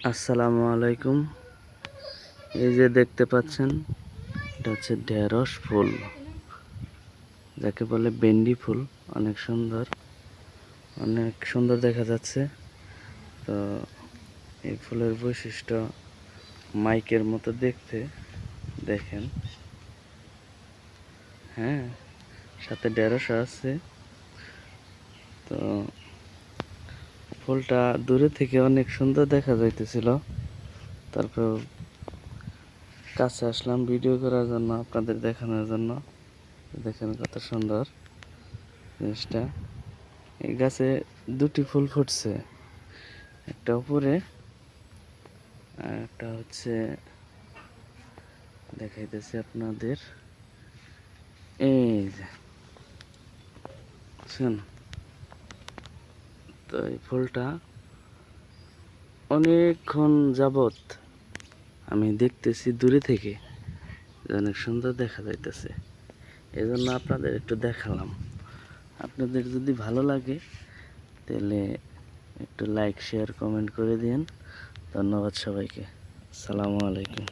আসসালামু আলাইকুম। এই যে দেখতে পাচ্ছেন, এটা হচ্ছে ঢেঁড়স ফুল, যাকে বলে ভেন্ডি ফুল। অনেক সুন্দর, অনেক সুন্দর দেখা যাচ্ছে। তো এই ফুলের বৈশিষ্ট্য মাইকের মতো দেখতে, দেখেন। হ্যাঁ, সাথে ঢেঁড়স আছে। তো ফুলটা দূরে থেকে অনেক সুন্দর দেখা যাইতেছিল, তারপর কাছে আসলাম ভিডিও করার জন্য, আপনাদের দেখানোর জন্য। দেখেন কত সুন্দর জিনিসটা। এই গাছে দুটি ফুল ফুটছে, একটা উপরে আর একটা হচ্ছে, দেখাইতেছি আপনাদের। এই যে বুঝছেন, তো এই ফুলটা অনেকক্ষণ যাবত আমি দেখতেছি দূরে থেকে, অনেক সুন্দর দেখা যাইতেছে। এই জন্য আপনাদের একটু দেখালাম। আপনাদের যদি ভালো লাগে তাহলে একটু লাইক, শেয়ার, কমেন্ট করে দিন। ধন্যবাদ সবাইকে। আসসালামু আলাইকুম।